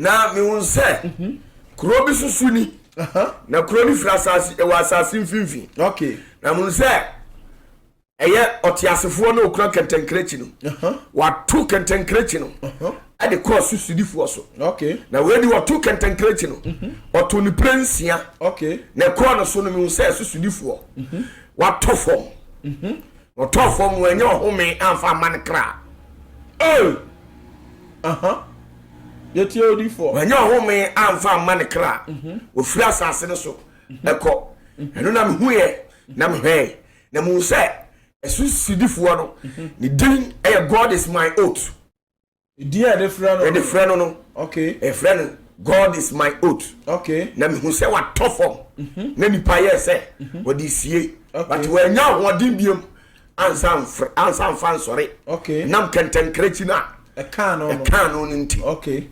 na me won say kuro bi susuni na kuro bi frasasi e wasasi mfimfi okay na me say eye otiasefo na okura kentenkrechi no wa tu kentenkrechi no ade cross susudifo so okay na we di wa tu kentenkrechi no oto ni prensia okay na kuro no so no me say susudifo wa tofom o tofom we nya home amfa mankra yeti odifo we nya home amfa mankra o firi asase no so eko eno na me huye na me hwe na mu say esu sidifo no ni din God is my oath dia de frano no okay e friend God is my oath okay na me hu say wa tofom na nipa ye say wo di sie but we nya hodin biem ansan fan sorry okay nam kentenkrechi na e kan no nti okay